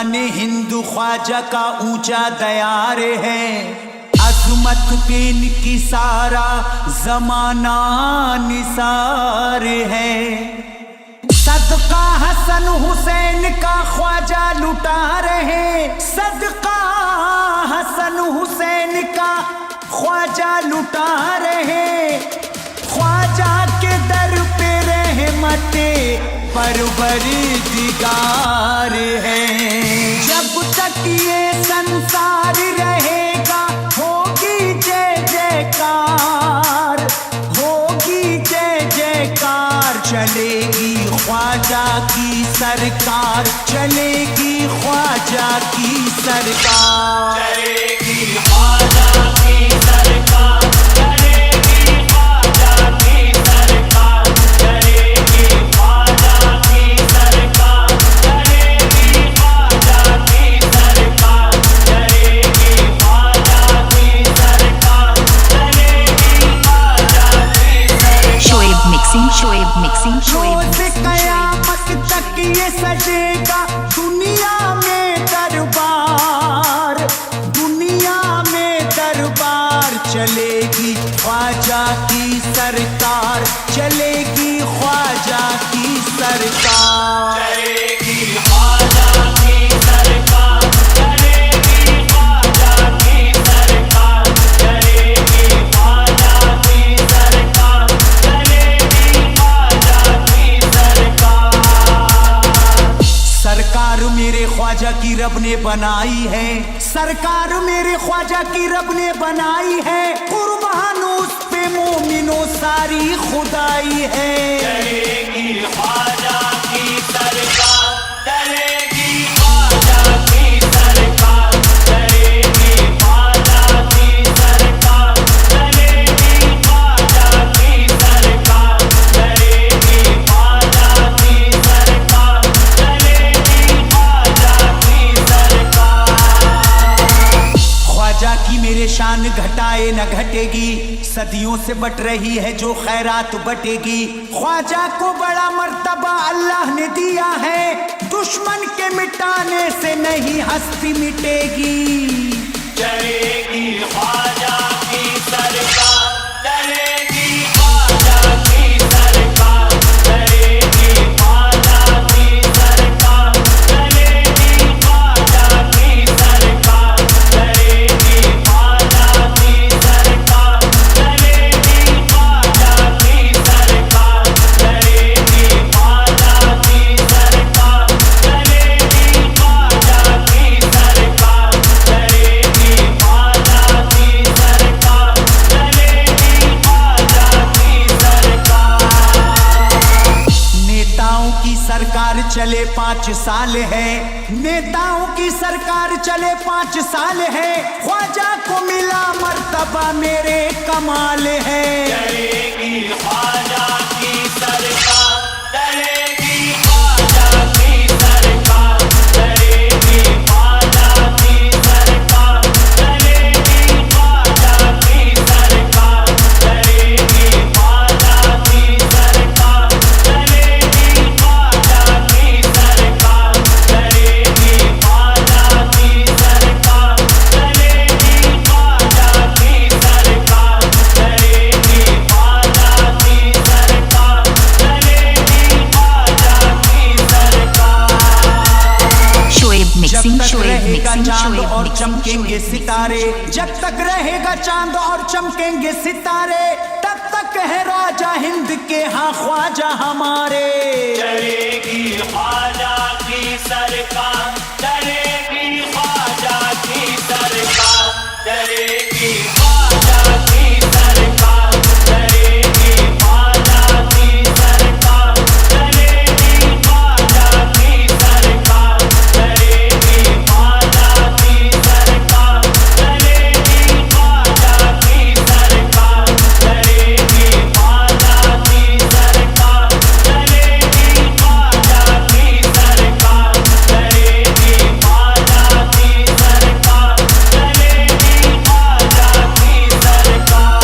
शान हिंदू ख्वाजा का ऊंचा दयार है। अजमत पे इनकी सारा जमाना निसार है। सदका हसन हुसैन का ख्वाजा लुटा रहे, सदका हसन हुसैन का ख्वाजा लुटा रहे। ख्वाजा के दर पे रहमते परवरदिगार है। जब तक ये संसार रहेगा होगी जय जयकार, होगी जय जयकार। चलेगी ख्वाजा की सरकार, चलेगी ख्वाजा की सरकार, चलेगी ख्वाजा की सरकार, चलेगी ख्वाजा की सरकार, चलेगी ख्वाजा की सरकार, चलेगी ख्वाजा की सरकार, चलेगी ख्वाजा की सरकार, चलेगी ख्वाजा की सरकार। शोएब मिक्सिंग, शोएब मिक्सिंग, शोएब रोज़ मिक्सिंग, क़यामत तक ये सजेगा दुनिया में दरबार, दुनिया में दरबार। चलेगी ख्वाजा की सरकार, चलेगी ख्वाजा की सरकार, चलेगी ख्वाजा की सरकार, चलेगी ख्वाजा की सरकार, चलेगी ख्वाजा की सरकार, चलेगी ख्वाजा की सरकार। सरकार मेरे ख्वाजा की रब ने बनाई है, सरकार मेरे ख्वाजा की रब ने बनाई है। कुर्बान उस पे मोमिनो सारी खुदाई है। चलेगी ख्वाजा की सरकार, चलेगी ख्वाजा की सरकार, चलेगी ख्वाजा की सरकार, चलेगी ख्वाजा की सरकार, चलेगी ख्वाजा की सरकार, चलेगी ख्वाजा की सरकार। ख्वाजा की मेरे शान घटाए न घटेगी, सदियों से बट रही है जो खैरात बटेगी। ख्वाजा को बड़ा मर्तबा अल्लाह ने दिया है, दुश्मन के मिटाने से नहीं हस्ती मिटेगी। चलेगी ख्वाजा की सरकार, चलेगी ख्वाजा की सरकार, चलेगी ख्वाजा की सरकार, चलेगी ख्वाजा की सरकार, चलेगी ख्वाजा की सरकार, चलेगी ख्वाजा की सरकार, चलेगी ख्वाजा की सरकार, चलेगी ख्वाजा की सरकार, चलेगी ख्वाजा की सरकार, चलेगी ख्वाजा की सरकार। नेताओं की सरकार चले 5 साल है, नेताओं की सरकार चले 5 साल है। ख्वाजा को मिला मर्तबा मेरे कमाल है। चलेगी ख्वाजा की सरकार, चलेगी ख्वाजा की सरकार, चलेगी ख्वाजा की सरकार, चलेगी ख्वाजा की सरकार, चलेगी ख्वाजा की सरकार, चलेगी ख्वाजा की सरकार, चलेगी ख्वाजा की सरकार, चलेगी ख्वाजा की सरकार, चलेगी ख्वाजा की सरकार, चलेगी ख्वाजा की सरकार। शोएब जब मिक्सिंग, तक शोएब रहेगा मिक्सिंग, चांद शोएब और मिक्सिंग, चमकेंगे शोएब सितारे, जब तक रहेगा चांद और चमकेंगे सितारे, तब तक है राजा हिंद के हाँ ख्वाजा हमारे। चलेगी ख्वाजा की सरकार, चलेगी ख्वाजा की सरकार, चलेगी ख्वाजा की सरकार, चलेगी ख्वाजा की सरकार, चलेगी ख्वाजा की सरकार, चलेगी ख्वाजा की सरकार, चलेगी ख्वाजा की सरकार, चलेगी ख्वाजा की सरकार, चलेगी ख्वाजा की सरकार, चलेगी ख्वाजा की सरकार, चलेगी ख्वाजा की सरकार।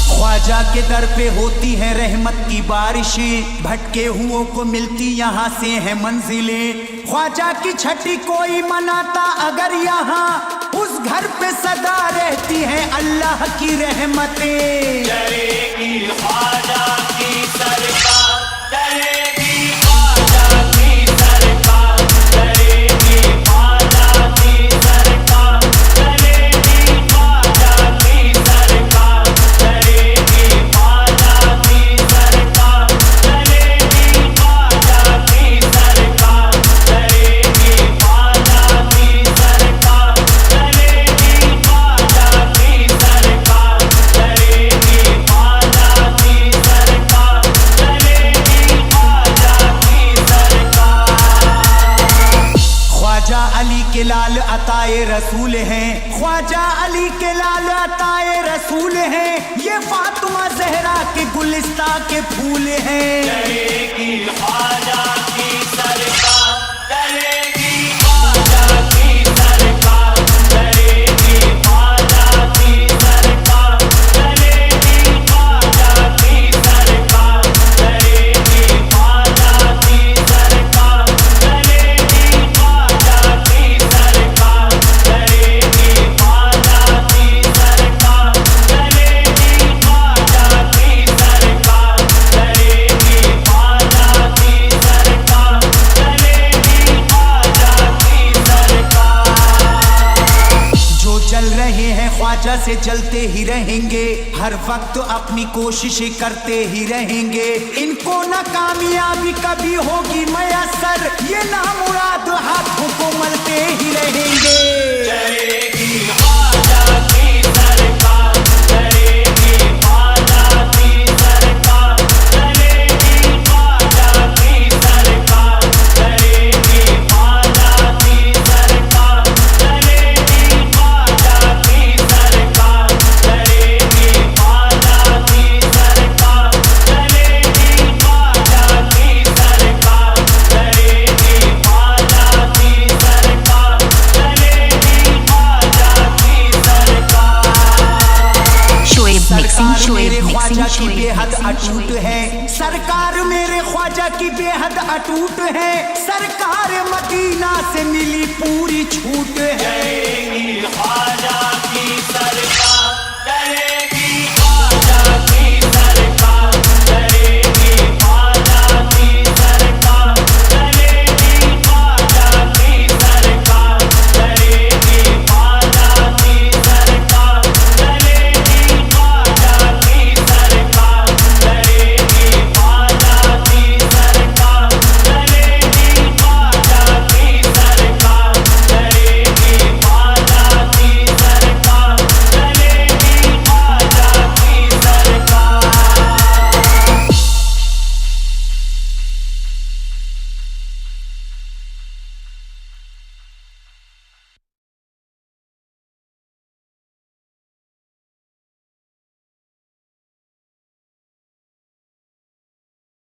ख्वाजा के दर पे होती है रहमत की बारिशें, भटके हुओं को मिलती यहाँ से है मंजिलें। ख्वाजा की छठी कोई मनाता अगर यहाँ, उस घर पे सदा रहती है अल्लाह की रहमतें। चलेगी ख्वाजा की सरकार, चलेगी ख्वाजा की सरकार, चलेगी ख्वाजा की सरकार, चलेगी ख्वाजा की सरकार, चलेगी ख्वाजा की सरकार, चलेगी ख्वाजा की सरकार, चलेगी ख्वाजा की सरकार, चलेगी ख्वाजा की सरकार, चलेगी ख्वाजा की सरकार, चलेगी ख्वाजा की सरकार। ख्वाजा अली के लाल अताए रसूल हैं, ख्वाजा अली के लाल अताए रसूल हैं, ये फातिमा जहरा के गुलिस्ता के फूल हैं। चलेगी ख्वाजा की सरकार, चलेगी ख्वाजा की सरकार, चलेगी ख्वाजा की सरकार, चलेगी ख्वाजा की सरकार, चलेगी ख्वाजा की सरकार, चलेगी ख्वाजा की सरकार, चलेगी ख्वाजा की सरकार, चलेगी ख्वाजा की सरकार, चलेगी ख्वाजा की सरकार, चलेगी ख्वाजा की सरकार। जो चल रहे हैं ख्वाजा से चलते ही रहेंगे, हर वक्त अपनी कोशिशें करते ही रहेंगे, इनको न कामयाबी कभी होगी मयसर, ये नामुराद हाथों को मलते ही रहेंगे। चलेगी ख्वाजा की सरकार, चलेगी ख्वाजा की सरकार, चलेगी ख्वाजा की सरकार, चलेगी ख्वाजा की सरकार, चलेगी ख्वाजा की सरकार, चलेगी ख्वाजा की सरकार, चलेगी ख्वाजा की सरकार, चलेगी ख्वाजा की सरकार, चलेगी ख्वाजा की सरकार। शोएब मिक्सिंग, सरकार शोएब मेरे ख्वाजा मिक्सिंग, की शोएब बेहद मिक्सिंग, अटूट है, सरकार मेरे ख्वाजा की बेहद अटूट है, सरकार मदीना से मिली पूरी छूट है। चलेगी ख्वाजा की सरकार,